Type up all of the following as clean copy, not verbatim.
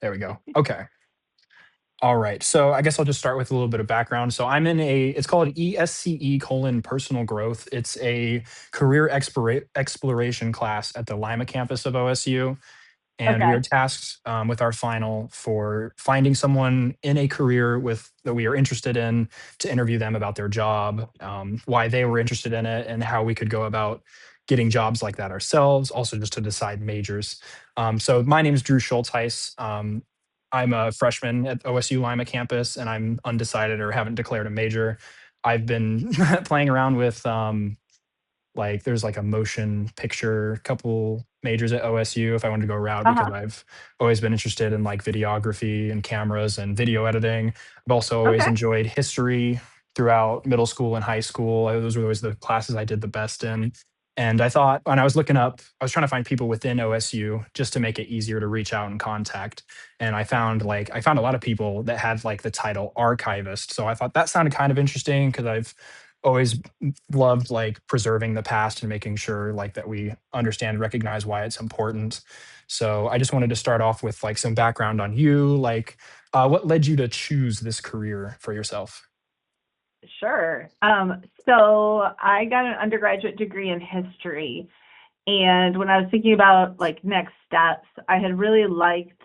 There we go. Okay. All right. So I guess I'll just start with a little bit of background. So I'm in it's called ESCE colon personal growth. It's a career exploration class at the Lima campus of OSU. And we are Okay. tasked with our final for finding someone in a career that we are interested in to interview them about their job, why they were interested in it, and how we could go about getting jobs like that ourselves. Also, just to decide majors. So my name is Drew Schultheis. I'm a freshman at OSU Lima campus, and I'm undecided or haven't declared a major. I've been playing around with like there's like a motion picture couple majors at OSU if I wanted to go route because Uh-huh. I've always been interested in like videography and cameras and video editing. I've also always Okay. enjoyed history throughout middle school and high school. Those were always the classes I did the best in. And I thought when I was looking up, I was trying to find people within OSU just to make it easier to reach out and contact. And I found a lot of people that had like the title archivist. So I thought that sounded kind of interesting because I've always loved like preserving the past and making sure like that we understand and recognize why it's important. So I just wanted to start off with like some background on you, like what led you to choose this career for yourself? Sure. So I got an undergraduate degree in history. And when I was thinking about like next steps, I had really liked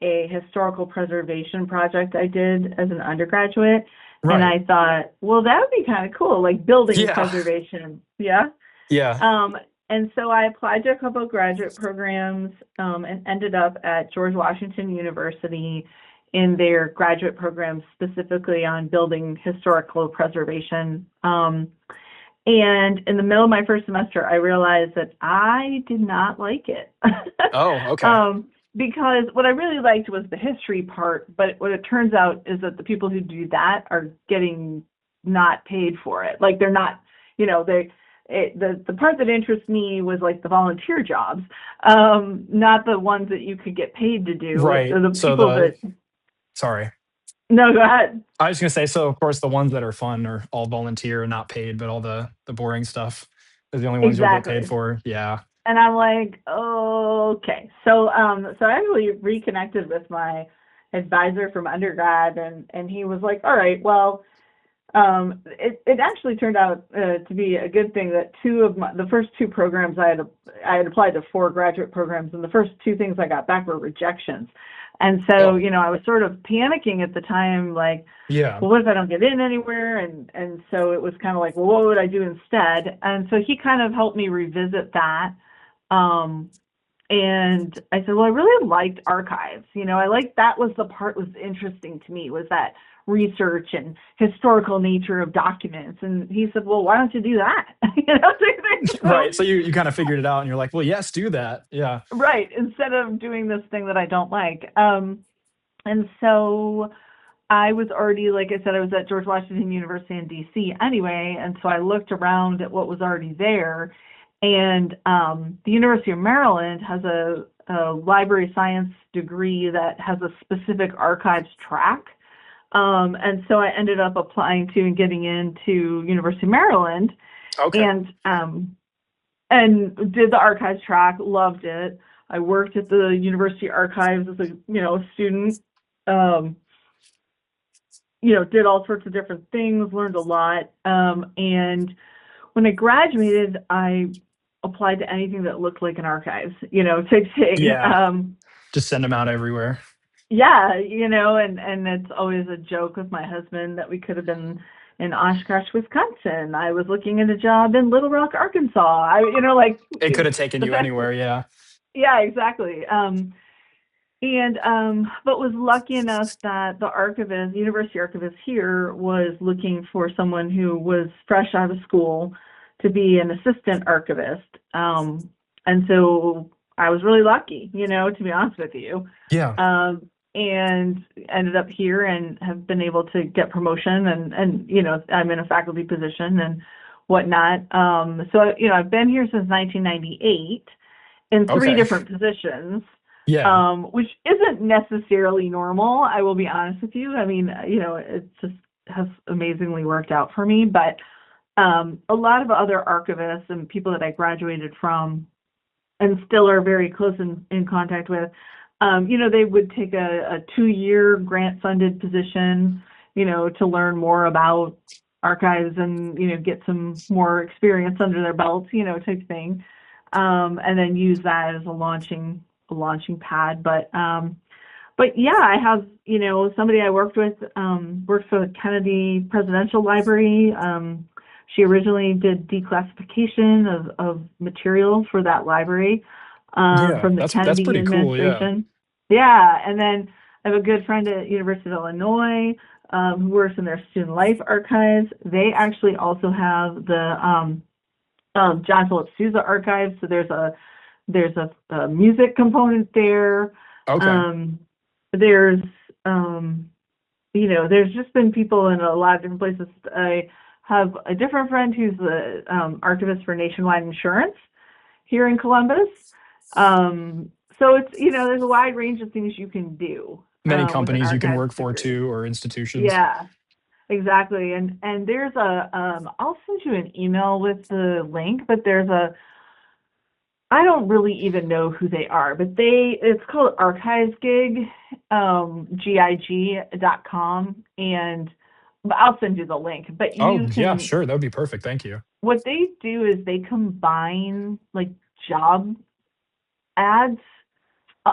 a historical preservation project I did as an undergraduate. And Right. I thought, well, that would be kind of cool, like building Yeah. preservation. Yeah. Yeah. Um, and so I applied to a couple of graduate programs and ended up at George Washington University in their graduate program specifically on building historical preservation. And in the middle of my first semester, I realized that I did not like it. Oh, okay. um, because what I really liked was the history part, but what it turns out is that the people who do that are getting not paid for it. Like they're not, you know, the part that interests me was like the volunteer jobs, not the ones that you could get paid to do. Right. The So people that, sorry. no, go ahead. I was gonna say, so of course the ones that are fun are all volunteer and not paid, but all the boring stuff is the only ones you'll get paid Exactly. for. Yeah. And I'm like, okay. So I actually reconnected with my advisor from undergrad, and he was like, all right, well, it actually turned out to be a good thing that the first two programs I had applied to four graduate programs, and the first two things I got back were rejections. And so, Oh, I was sort of panicking at the time, like, yeah. well, what if I don't get in anywhere? And so it was kind of like, well, what would I do instead? And so he kind of helped me revisit that. Um, and I said, well, I really liked archives. I liked that was the part was interesting to me was that research and historical nature of documents. And he said, well, why don't you do that? So Right. So you kind of figured it out and you're like, well, yes, do that. Yeah. right, instead of doing this thing that I don't like. And so I was already, like I said, I was at George Washington University in DC anyway, and so I looked around at what was already there. And the University of Maryland has a library science degree that has a specific archives track. And so I ended up applying to and getting into University of Maryland Okay. and and did the archives track, loved it. I worked at the university archives as a student. Um, did all sorts of different things, learned a lot. And when I graduated, I applied to anything that looked like an archives, type thing. Yeah. Just send them out everywhere. Yeah, and it's always a joke with my husband that we could have been in Oshkosh, Wisconsin. I was looking at a job in Little Rock, Arkansas. Like It could have taken the you fact anywhere. Yeah. yeah, exactly. And but was lucky enough that the university archivist here was looking for someone who was fresh out of school to be an assistant archivist. And so I was really lucky, to be honest with you. Yeah. And ended up here and have been able to get promotion and I'm in a faculty position and whatnot. So I've been here since 1998 in three Okay. different positions, Yeah. which isn't necessarily normal. I will be honest with you. I mean, it just has amazingly worked out for me. But a lot of other archivists and people that I graduated from and still are very close in contact with, They would take a 2-year grant funded position, to learn more about archives and, get some more experience under their belts, type thing. And then use that as a launching pad. But yeah, I have, somebody I worked with, works for the Kennedy Presidential Library. She originally did declassification of material for that library, Yeah, from the that's Kennedy pretty cool. Yeah. administration. Yeah, and then I have a good friend at University of Illinois, who works in their student life archives. They actually also have the John Philip Sousa archives. So there's a music component there. Okay. Um, there's there's just been people in a lot of different places. I have a different friend who's the archivist for Nationwide Insurance here in Columbus. So there's a wide range of things you can do Many with an companies you can archives work for degree. too, or institutions. Yeah, exactly. And there's I'll send you an email with the link, but I don't really even know who they are, but it's called Archives Gig, GIG.com, and but I'll send you the link. But Oh, you yeah, can, sure. That would be perfect. Thank you. what they do is they combine like job ads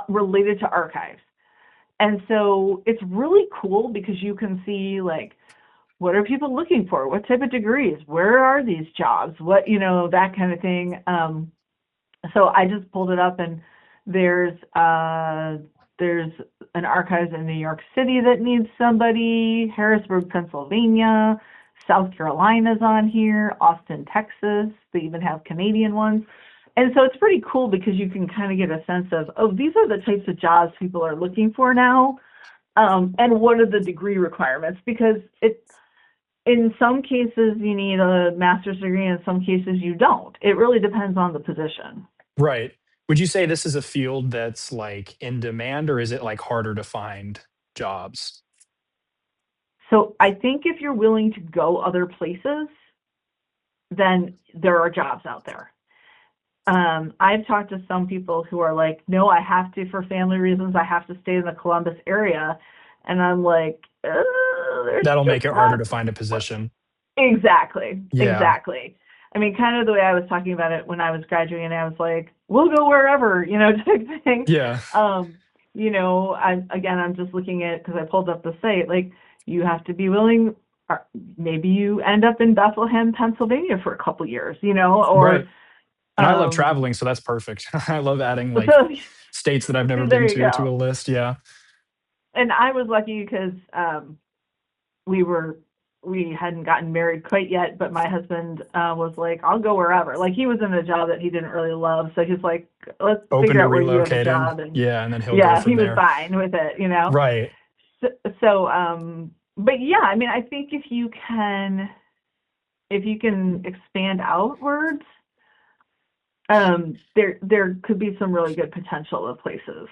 related to archives. And so it's really cool because you can see like what are people looking for? What type of degrees? Where are these jobs? What, that kind of thing. So I just pulled it up, and there's there's an archives in New York City that needs somebody, Harrisburg, Pennsylvania, South Carolina's on here, Austin, Texas. They even have Canadian ones. And so it's pretty cool because you can kind of get a sense of, oh, these are the types of jobs people are looking for now, and what are the degree requirements? Because in some cases you need a master's degree, in some cases you don't. It really depends on the position. Right. Would you say this is a field that's like in demand, or is it like harder to find jobs? So I think if you're willing to go other places, then there are jobs out there. I've talked to some people who are like, no, I have to, for family reasons, I have to stay in the Columbus area. And I'm like, there's That'll just make it harder not to find a position. exactly, Yeah. exactly. I mean, kind of the way I was talking about it when I was graduating, I was like, we'll go wherever, type thing. Yeah. Um, I'm just looking at, because I pulled up the site, like, you have to be willing, or maybe you end up in Bethlehem, Pennsylvania for a couple years, Right. or, And I love um, traveling, so that's perfect. I love adding like so states that I've never been there you to go. a list. Yeah. And I was lucky because we were we hadn't gotten married quite yet, but my husband was like, I'll go wherever. Like he was in a job that he didn't really love, so he's like, let's Open figure to out where you have a relocating. job, and Yeah, and then he'll go yeah, from he was there. fine with it. Right. So, but yeah, I mean, I think if you can expand outwards, there could be some really good potential of places.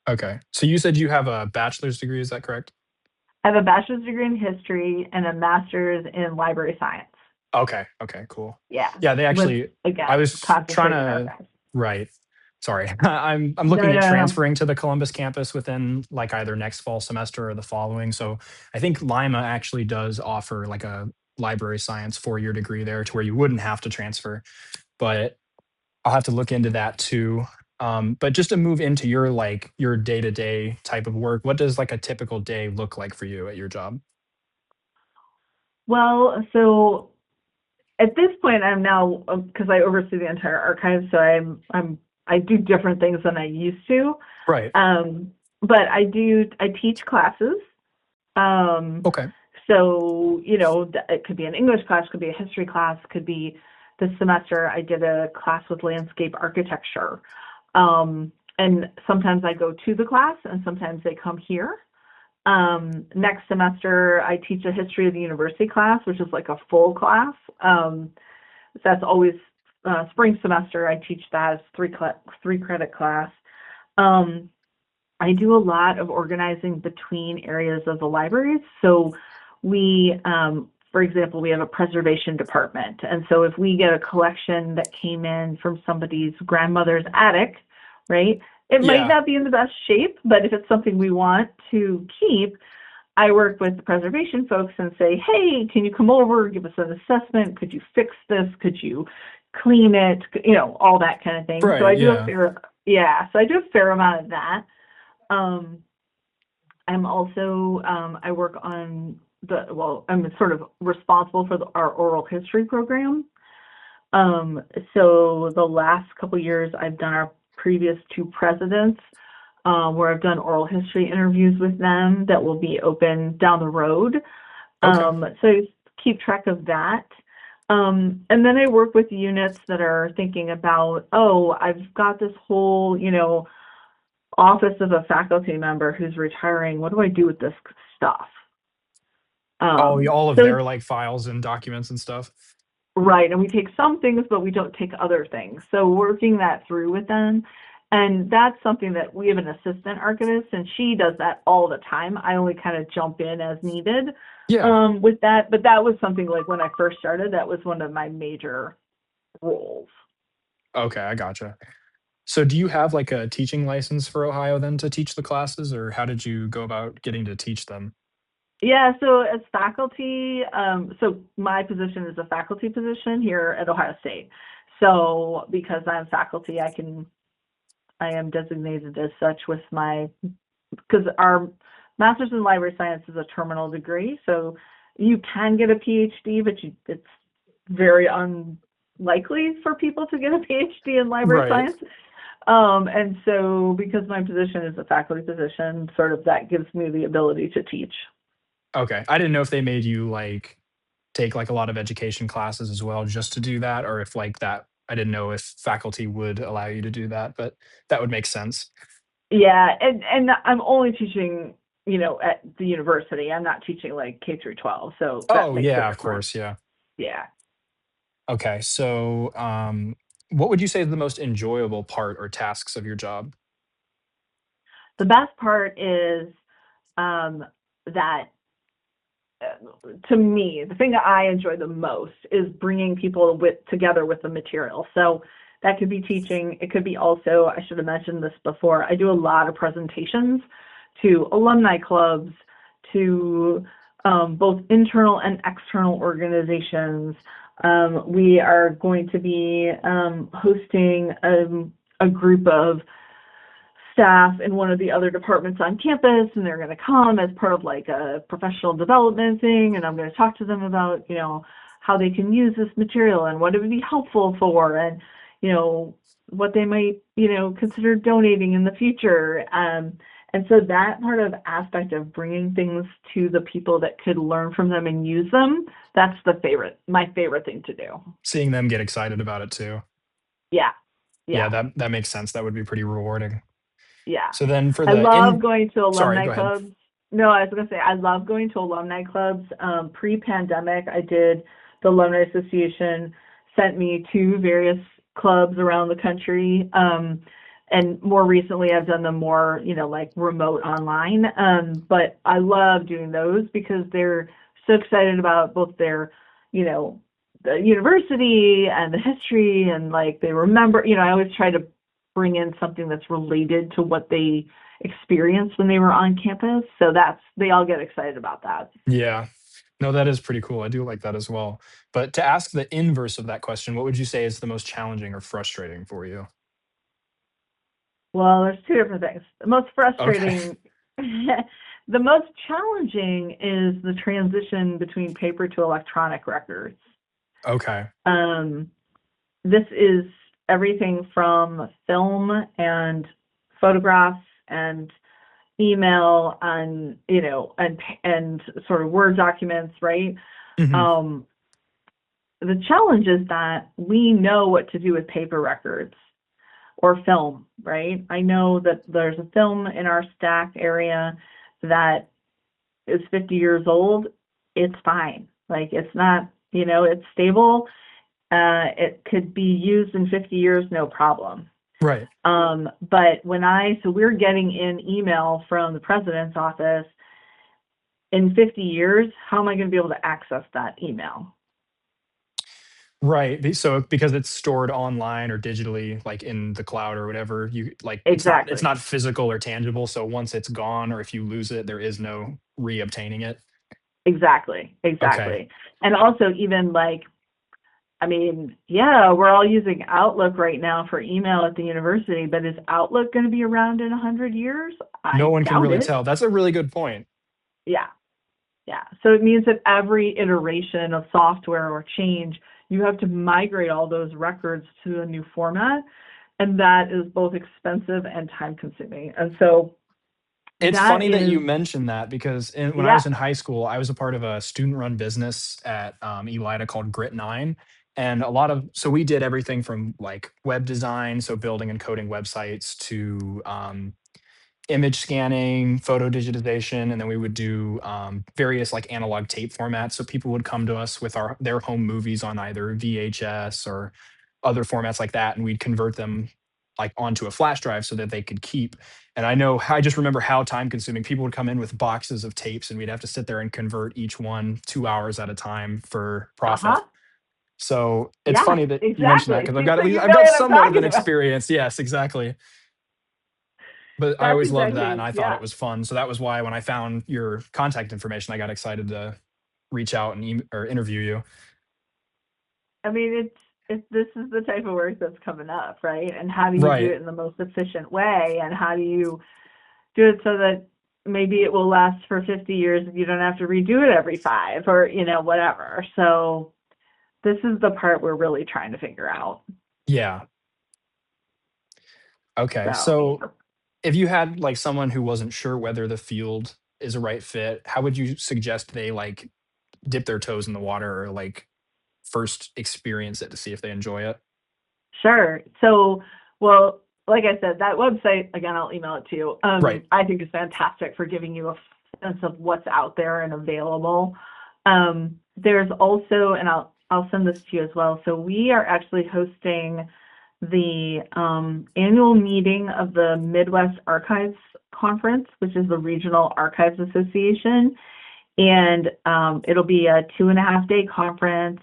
Okay. So you said you have a bachelor's degree, is that correct? I have a bachelor's degree in history and a master's in library science. Okay. Okay, cool. Yeah, Yeah, they with actually I again was trying concentrated in to archives. right. Sorry. I'm No, looking at no, no. transferring to the Columbus campus within like either next fall semester or the following. So I think Lima actually does offer like a library science 4-year degree there to where you wouldn't have to transfer. But I'll have to look into that too. But just to move into your like your day-to-day type of work, what does like a typical day look like for you at your job? Well, so at this point, I'm now because I oversee the entire archive, so I do different things than I used to. Right. But I teach classes. Um, Okay. so it could be an English class, could be a history class, could be this semester I did a class with landscape architecture. And sometimes I go to the class, and sometimes they come here. Next semester, I teach a history of the university class, which is like a full class. That's always spring semester. I teach that as three credit class. Um, I do a lot of organizing between areas of the libraries. So for example, we have a preservation department. And so if we get a collection that came in from somebody's grandmother's attic, right, It might Yeah. not be in the best shape, but if it's something we want to keep, I work with the preservation folks and say, hey, can you come over, give us an assessment? Could you fix this? Could you clean it? All that kind of thing. So Right. I do Yeah. so I do a fair amount of that. Um, I'm also, I work on I'm sort of responsible for our oral history program. So the last couple years, I've done our previous two presidents, where I've done oral history interviews with them that will be open down the road. Okay. So I keep track of that. And then I work with units that are thinking about, oh, I've got this whole, office of a faculty member who's retiring. What do I do with this stuff? Oh, all of So their like files and documents and stuff. right, and we take some things, but we don't take other things. So working that through with them, and that's something that we have an assistant archivist, and she does that all the time. I only kind of jump in as needed Yeah. with that, but that was something like when I first started, that was one of my major roles. Okay, I gotcha. So do you have like a teaching license for Ohio then to teach the classes, or how did you go about getting to teach them? Yeah, so as faculty, so my position is a faculty position here at Ohio State. So because I'm faculty, I am designated as such with my, because our master's in library science is a terminal degree. So you can get a PhD, but it's very unlikely for people to get a PhD in library Right. science. And so because my position is a faculty position, sort of that gives me the ability to teach. Okay. I didn't know if they made you like take like a lot of education classes as well just to do that, or if like that, I didn't know if faculty would allow you to do that, but that would make sense. Yeah, and I'm only teaching, at the university. I'm not teaching like K through 12, so that Oh, makes a yeah, of difference. course. Yeah. Yeah. Okay. So, what would you say is the most enjoyable part or tasks of your job? The best part is that to me, the thing that I enjoy the most is bringing people together with the material. So that could be teaching. It could be also, I should have mentioned this before, I do a lot of presentations to alumni clubs, to both internal and external organizations. We are going to be hosting a group of staff in one of the other departments on campus, and they're going to come as part of like a professional development thing, and I'm going to talk to them about how they can use this material and what it would be helpful for, and what they might consider donating in the future. And so that part of aspect of bringing things to the people that could learn from them and use them, that's my favorite thing to do. Seeing them get excited about it too. Yeah, Yeah, yeah. that makes sense. That would be pretty rewarding. Yeah. So then for I the love in going to sorry, alumni go ahead. clubs. No, I was going to say, I love going to alumni clubs. Pre-pandemic, I did the Alumni Association sent me to various clubs around the country. And more recently, I've done them more, like remote online. But I love doing those because they're so excited about both their, you know, the university and the history, and like they remember, I always try to bring in something that's related to what they experienced when they were on campus. So they all get excited about that. Yeah. No, that is pretty cool. I do like that as well. But to ask the inverse of that question, what would you say is the most challenging or frustrating for you? Well, there's two different things. The most Okay. frustrating, the most challenging is the transition between paper to electronic records. Okay. Um, this is everything from film and photographs and email and and sort of Word documents, right? Mhm. Um, the challenge is that we know what to do with paper records or film, right? I know that there's a film in our stack area that is 50 years old. It's fine. Like it's not, it's stable. It could be used in 50 years, no problem. Right. But so we're getting in email from the president's office in 50 years, how am I going to be able to access that email? Right. So because it's stored online or digitally, like in the cloud or whatever, you like it's Exactly. not physical or tangible. So once it's gone or if you lose it, there is no re-obtaining it. Exactly. Okay. Exactly. And also even like, I mean, yeah, we're all using Outlook right now for email at the university, but is Outlook going to be around in 100 years? No I one can doubt really it. tell. That's a really good point. Yeah. Yeah. So it means that every iteration of software or change, you have to migrate all those records to a new format. And that is both expensive and time consuming. And so It's that funny that you is, mentioned that because when I yeah. was in high school, I was a part of a student-run business at Elida called Grit 9. And so we did everything from like web design, so building and coding websites to image scanning, photo digitization, and then we would do various like analog tape formats. So people would come to us with their home movies on either VHS or other formats like that, and we'd convert them like onto a flash drive so that they could keep. And I just remember how time consuming people would come in with boxes of tapes, and we'd have to sit there and convert each one 2 hours at a time for profit. Uh-huh. So it's Yeah, funny that you mentioned that exactly. because See, so you I've know got what I'm somewhat of an talking about. experience. Yes, exactly. But I That's always loved that, and exactly, I thought yeah. it was fun. So that was why when I found your contact information, I got excited to reach out and or interview you. I mean, this is the type of work that's coming up, right? And how do you do Right. it in the most efficient way? And how do you do it so that maybe it will last for 50 years and you don't have to redo it every five or, whatever. So this is the part we're really trying to figure out. Yeah. Okay. So So if you had like someone who wasn't sure whether the field is a right fit, how would you suggest they like dip their toes in the water or like first experience it to see if they enjoy it? sure. So, well, like I said, that website, again, I'll email it to you. Right. I think is fantastic for giving you a sense of what's out there and available. There's also, and I'll send this to you as well. So we are actually hosting the annual meeting of the Midwest Archives Conference, which is the Regional Archives Association. And it'll be a 2.5 day conference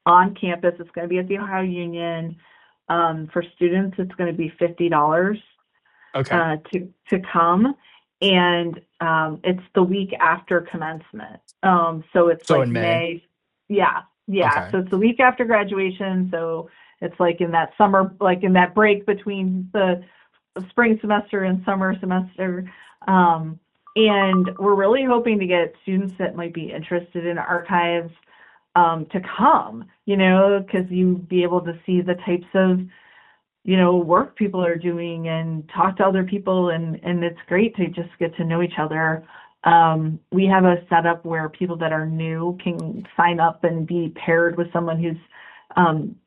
on campus. It's going to be at the Ohio Union. For students, it's going to be $50 Okay. to come, and it's the week after commencement. So it's So like in May. May. Yeah, yeah. Okay. So it's the week after graduation. So it's like in that summer, like in that break between the spring semester and summer semester. And we're really hoping to get students that might be interested in archives to come, because you'd be able to see the types of work people are doing and talk to other people, and it's great to just get to know each other. We have a setup where people that are new can sign up and be paired with someone who's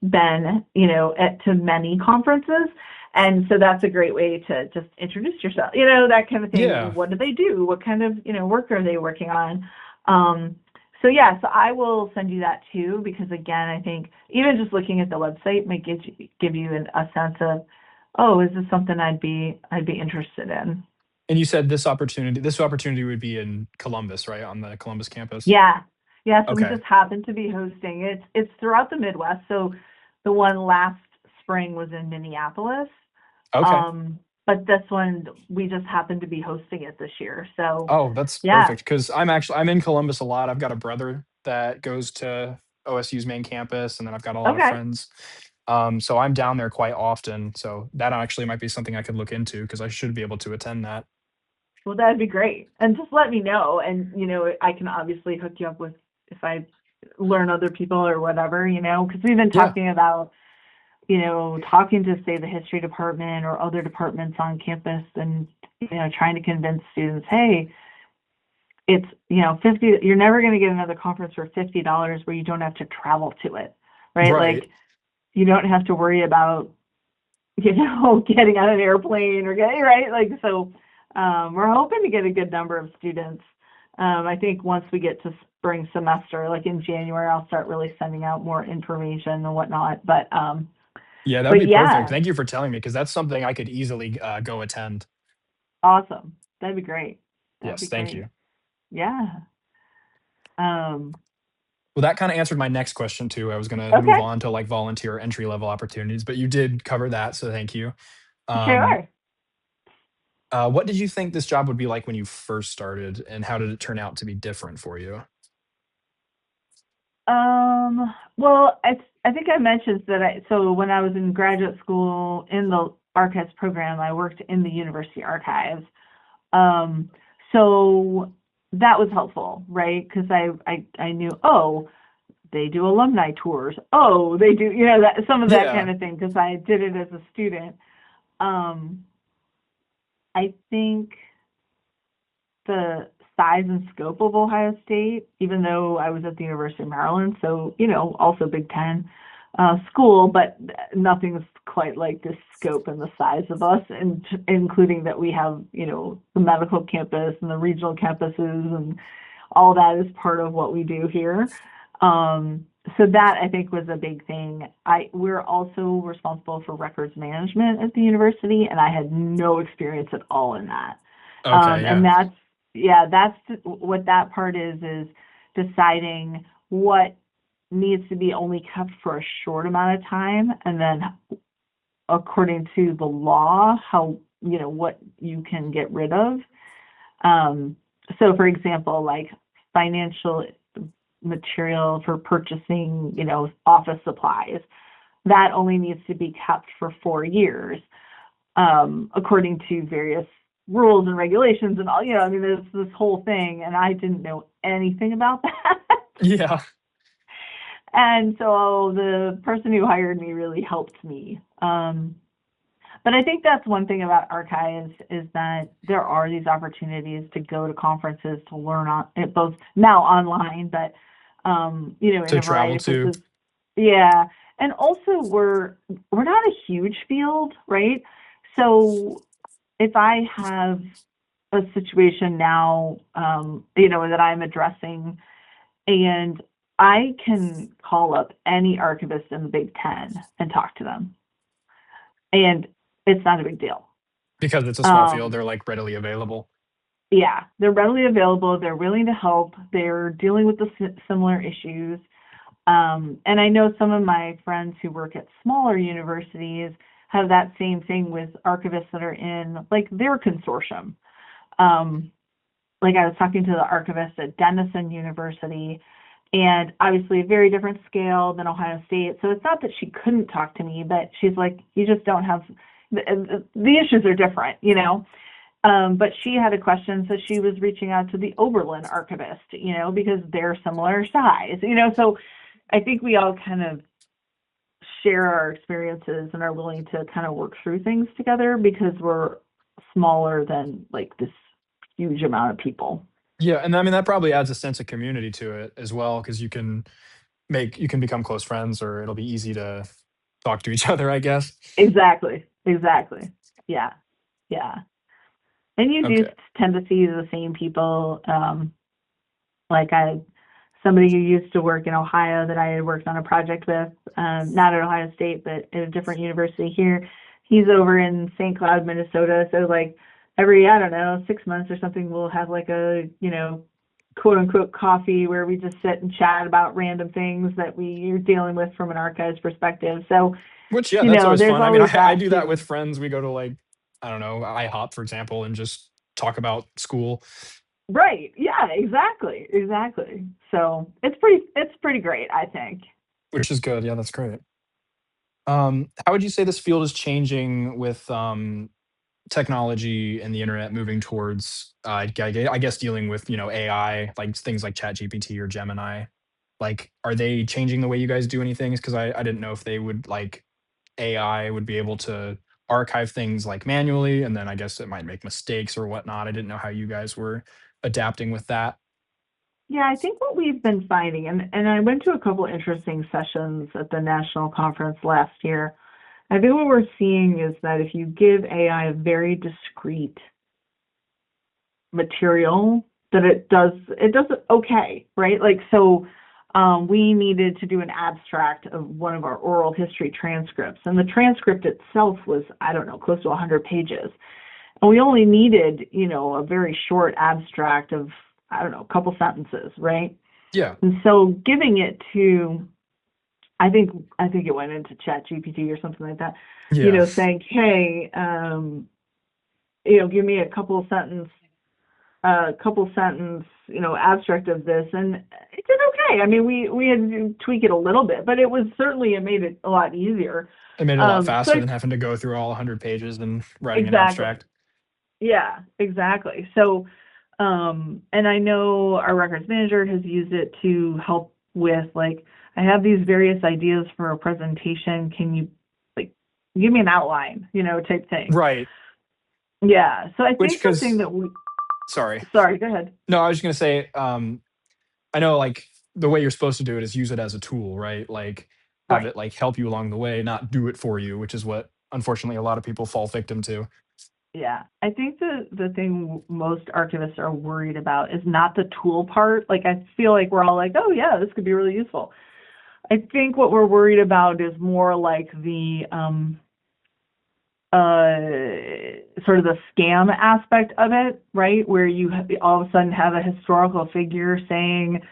been, to many conferences. And so that's a great way to just introduce yourself, that kind of thing. Yeah. What do they do? What kind of, work are they working on? Um, so yeah, so I will send you that too, because again, I think even just looking at the website might give you a sense of, oh, is this something I'd be interested in? And you said this opportunity would be in Columbus, right? On the Columbus campus. Yeah, yeah. So we Okay. just happen to be hosting it. It's throughout the Midwest. So the one last spring was in Minneapolis, Okay. but this one we just happened to be hosting it this year. So Oh, that's yeah, perfect because I'm in Columbus a lot. I've got a brother that goes to OSU's main campus, and then I've got a lot of okay. friends. So I'm down there quite often. So that actually might be something I could look into because I should be able to attend that. Well, that'd be great. And just let me know. And, I can obviously hook you up with if I learn other people or whatever, because we've been Yeah. talking about, talking to, say, the history department or other departments on campus and, trying to convince students, hey, it's, 50, you're never going to get another conference for $50 where you don't have to travel to it, right? Like, Right. you don't have to worry about getting on an airplane or getting right. Like, so we're hoping to get a good number of students. I think once we get to spring semester, like in January, I'll start really sending out more information and whatnot. Yeah, that would But be perfect. yeah, Thank you for telling me because that's something I could easily go attend. awesome. That'd be great. That'd be Yes, thank great. you. Yeah. Um, Well, that kind of answered my next question too. I was going to move Okay, on to like volunteer entry level opportunities, but you did cover that, so thank you. Um, sure. what did you think this job would be like when you first started, and how did it turn out to be different for you? Well, I think I mentioned that so when I was in graduate school in the archives program, I worked in the university archives. Um, so that was helpful, right? Because I knew, oh, they do alumni tours. Oh, they do, that some of that kind Yeah. of thing because I did it as a student. Um, I think the size and scope of Ohio State, even though I was at the University of Maryland, so, also Big Ten school, but nothing's quite like the scope and the size of us, and including that we have, the medical campus and the regional campuses and all that is part of what we do here. Um, so that I think was a big thing. We're also responsible for records management at the university, and I had no experience at all in that. Okay. And Yeah. that's what that part is deciding what needs to be only kept for a short amount of time, and then according to the law, how, what you can get rid of. Um, so for example, like financial material for purchasing, office supplies, that only needs to be kept for 4 years, according to various rules and regulations and all, I mean, there's this whole thing, and I didn't know anything about that. Yeah. And so the person who hired me really helped me. But I think that's one thing about archives is that there are these opportunities to go to conferences to learn on it, both now online, but in To a variety travel of to. places. Yeah, and also we're not a huge field, right? So if I have a situation now, that I'm addressing, and I can call up any archivist in the Big Ten and talk to them, and it's not a big deal. Because it's a small field, Um, they're like readily available. yeah, they're readily available. They're willing to help. They're dealing with the similar issues. And I know some of my friends who work at smaller universities have that same thing with archivists that are in like their consortium. Um, like I was talking to the archivist at Denison University, and obviously a very different scale than Ohio State. So it's not that she couldn't talk to me, but she's like, you just don't have the issues are different. But she had a question, so she was reaching out to the Oberlin archivist, because they're similar size. So I think we all kind of share our experiences and are willing to kind of work through things together because we're smaller than like this huge amount of people. Yeah, and I mean that probably adds a sense of community to it as well, because you can become close friends, or it'll be easy to talk to each other, I guess. Exactly. Exactly. Yeah. Yeah. And you do Okay. tend to see the same people. Like somebody who used to work in Ohio that I had worked on a project with, not at Ohio State, but at a different university here. He's over in St. Cloud, Minnesota. So like every, I don't know, 6 months or something, we'll have like a, quote unquote coffee where we just sit and chat about random things that we are dealing with from an archives perspective. So, Which, yeah, that's always there's fun. I mean, always I that do that with too. friends. We go to like, I don't know, IHOP, for example, and just talk about school, Right. Yeah, exactly. Exactly. So it's pretty great, I think. which is good. Yeah, that's great. How would you say this field is changing with technology and the internet moving towards, I guess, dealing with, AI, like things like ChatGPT or Gemini? Like, are they changing the way you guys do anything? Because I didn't know if they would like AI would be able to archive things like manually, and then I guess it might make mistakes or whatnot. I didn't know how you guys were adapting with that. Yeah, I think what we've been finding, and I went to a couple interesting sessions at the national conference last year. I think what we're seeing is that if you give AI a very discrete material, that it does okay, right? Like so we needed to do an abstract of one of our oral history transcripts, and the transcript itself was, I don't know, close to 100 pages. And we only needed, a very short abstract of, I don't know, a couple sentences, right? Yeah. And so giving it to, I think I think it went into Chat GPT or something like that, Yeah. saying, hey, give me a couple sentence, abstract of this, and it did okay. I mean, we had to tweak it a little bit, but it made it a lot easier. It made it a lot So faster than having to go through all 100 pages and writing an exactly, abstract. yeah, exactly. So, and I know our records manager has used it to help with like, I have these various ideas for a presentation. Can you like give me an outline, type thing. Right. Yeah. So I Which, think the thing because, that we, sorry. sorry, go ahead. No, I was just going to say, I know like the way you're supposed to do it is use it as a tool, right? Like have Right. it like help you along the way, not do it for you, which is what unfortunately a lot of people fall victim to. Yeah, I think the thing most archivists are worried about is not the tool part. Like I feel like we're all like, oh yeah, this could be really useful. I think what we're worried about is more like the sort of the scam aspect of it, right? Where you all of a sudden have a historical figure saying,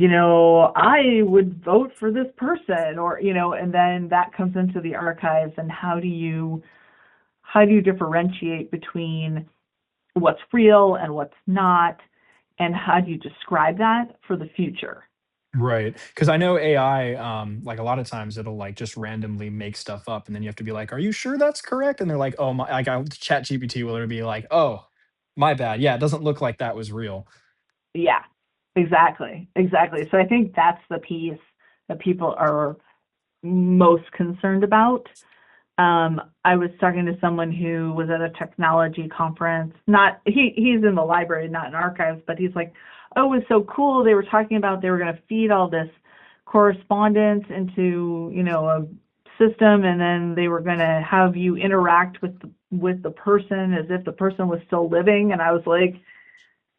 I would vote for this person, or and then that comes into the archives, and how do you differentiate between what's real and what's not, and how do you describe that for the future? Right. Because I know AI, like a lot of times it'll like just randomly make stuff up, and then you have to be like, "Are you sure that's correct?" And they're like, "Oh my," like Chat GPT will be like, "Oh, my bad. Yeah, it doesn't look like that was real." Yeah, exactly, exactly. So I think that's the piece that people are most concerned about. I was talking to someone who was at a technology conference. Not he's in the library, not in archives, but he's like, "Oh, it was so cool. They were talking about they were going to feed all this correspondence into a system, and then they were going to have you interact with the person as if the person was still living." And I was like,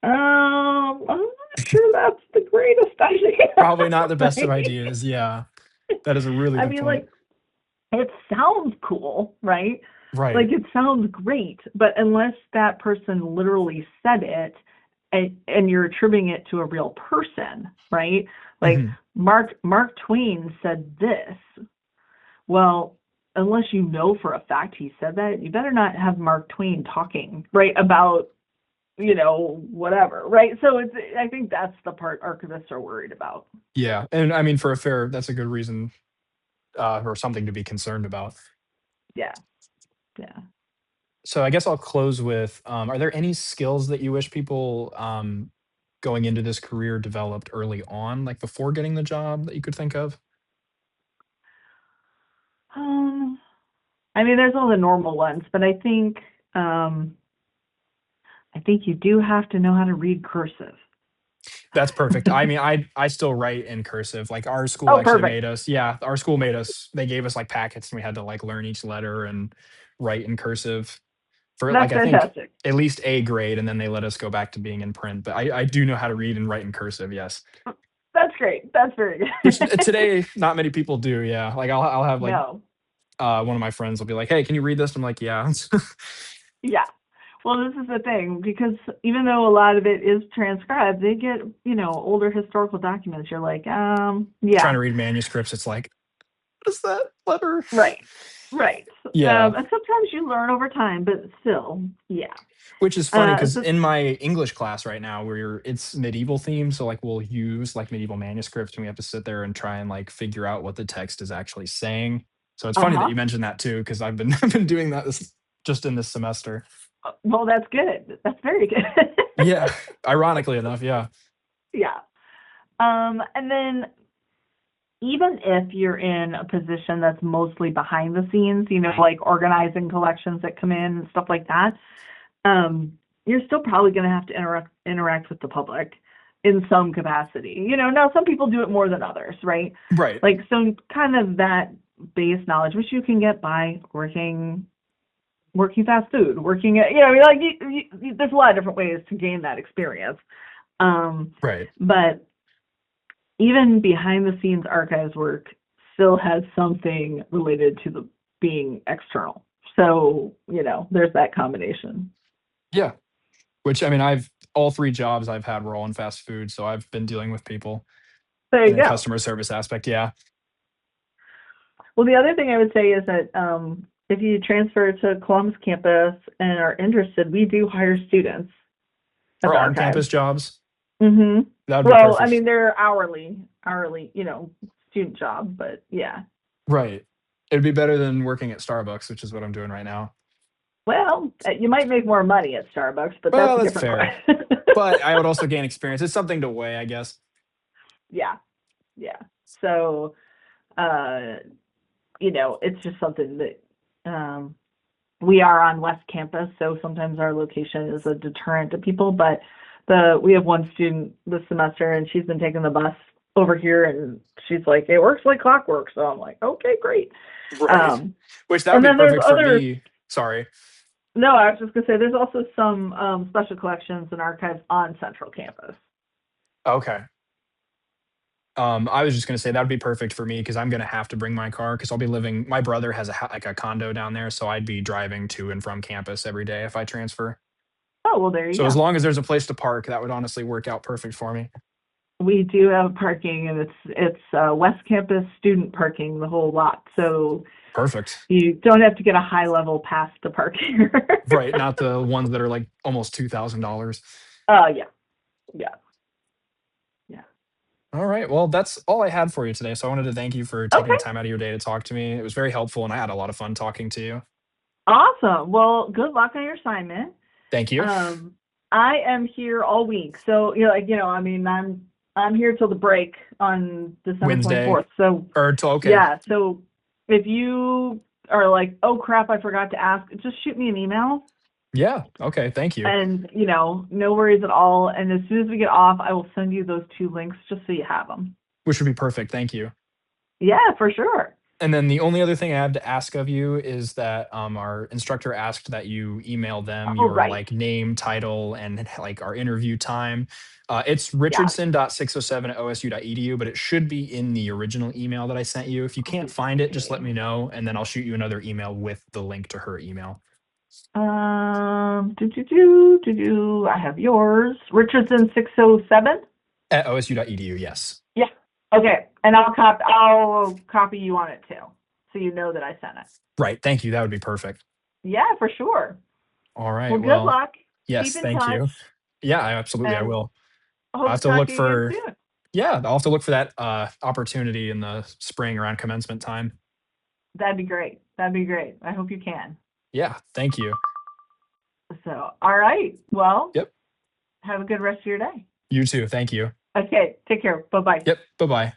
I'm not sure that's the greatest idea, Probably not the best of right? ideas. Yeah, that is a really I good mean, point. like, it sounds cool, right? Like Right. it sounds great, but unless that person literally said it, and you're attributing it to a real person, right? Like Mhm. Mark Twain said this. Well, unless you know for a fact he said that, you better not have Mark Twain talking, right, about, whatever, right? So I think that's the part archivists are worried about. Yeah, and I mean, for a fair, that's a good reason, or something to be concerned about. Yeah, yeah. So I guess I'll close with, are there any skills that you wish people, going into this career developed early on, like before getting the job that you could think of? Um, I mean, there's all the normal ones, but um, I think you do have to know how to read cursive. That's perfect. I mean, I still write in cursive. Like our school Oh, actually perfect. made us, yeah, our school made us, they gave us like packets and we had to like learn each letter and write in cursive for like That's I think fantastic. at least A grade, and then they let us go back to being in print. But I do know how to read and write in cursive, yes. That's great. That's very Which good. today not many people do, yeah. Like I'll have like No. one of my friends will be like, "Hey, can you read this?" I'm like, "Yeah." Yeah. Well, this is the thing because even though a lot of it is transcribed, they get, older historical documents. You're like, Trying yeah, to read manuscripts, it's like, "What is that letter?" right, right. Yeah. And sometimes you learn over time, but still, yeah. Which is funny because So, in my English class right now, where it's medieval themed, so like we'll use like medieval manuscripts, and we have to sit there and try and like figure out what the text is actually saying. So it's funny that uh-huh. you mentioned that too, because I've been I've been doing that just in this semester. Well, that's good. That's very good. Yeah, ironically enough, yeah. Yeah. And then even if you're in a position that's mostly behind the scenes, like organizing collections that come in and stuff like that, you're still probably going to have to interact with the public in some capacity. Now some people do it more than others, right? Right. Like so kind of that base knowledge, which you can get by working fast food, working at, like there's a lot of different ways to gain that experience. Um, Right. but even behind the scenes archives work still has something related to the being external. So, there's that combination. Yeah. Which I mean, I've all 3 jobs I've had were all in fast food, so I've been dealing with people There in you a go. customer service aspect, yeah. Well, the other thing I would say is that if you transfer to Columbus campus and are interested, we do hire students at For the archives. on-campus jobs, hmm that would be Well, I perfect. mean, they're hourly, student job, but yeah. Right. It'd be better than working at Starbucks, which is what I'm doing right now. Well, you might make more money at Starbucks, but that's Well, a that's different fair, question. but I would also gain experience. It's something to weigh, I guess. Yeah, yeah. So, uh, it's just something that we are on West Campus, so sometimes our location is a deterrent to people. But we have one student this semester, and she's been taking the bus over here, and she's like, it works like clockwork. So I'm like, okay, great. Right. Um, Which that would and be then there's perfect for other. me. Sorry. No, I was just gonna say there's also some special collections and archives on Central Campus. Okay. I was just gonna say that would be perfect for me because I'm gonna have to bring my car because I'll be living. My brother has like a condo down there, so I'd be driving to and from campus every day if I transfer. Oh well, there you So as go. long as there's a place to park, that would honestly work out perfect for me. We do have parking, and it's West Campus student parking, the whole lot. So Perfect. you don't have to get a high level pass to park here. Right, not the ones that are like almost $2,000. Yeah, yeah, yeah. All right. Well, that's all I had for you today. So I wanted to thank you for taking the Okay, time out of your day to talk to me. It was very helpful, and I had a lot of fun talking to you. awesome. Well, good luck on your assignment. Thank you. Um, I am here all week, so I mean, I'm here till the break on December Wednesday 24th. So okay. yeah, so if you are like, oh crap, I forgot to ask, just shoot me an email. Yeah. Okay. Thank you. And, no worries at all. And as soon as we get off, I will send you those 2 links just so you have them. Which would be perfect. Thank you. Yeah, for sure. And then the only other thing I have to ask of you is that our instructor asked that you email them Oh, your right. like name, title, and like our interview time. It's Yeah. richardson.607@osu.edu, but it should be in the original email that I sent you. If you can't find it, just let Okay. me know, and then I'll shoot you another email with the link to her email I have yours. Richardson 607. at osu.edu. Yes. Yeah. Okay. And I'll copy you on it too, so you know that I sent it. Right. Thank you. That would be perfect. Yeah, for sure. All Well, right. good Well, luck. Keep yes. in Thank touch, you. Yeah, absolutely. I and will. I'll hope have to to talk look to you again for soon. Yeah, I'll have to look for that opportunity in the spring around commencement time. That'd be great. That'd be great. I hope you can. Yeah, thank you. So, all right. Well, Yep. have a good rest of your day. You too. Thank you. Okay. Take care. Bye bye. Yep. Bye bye.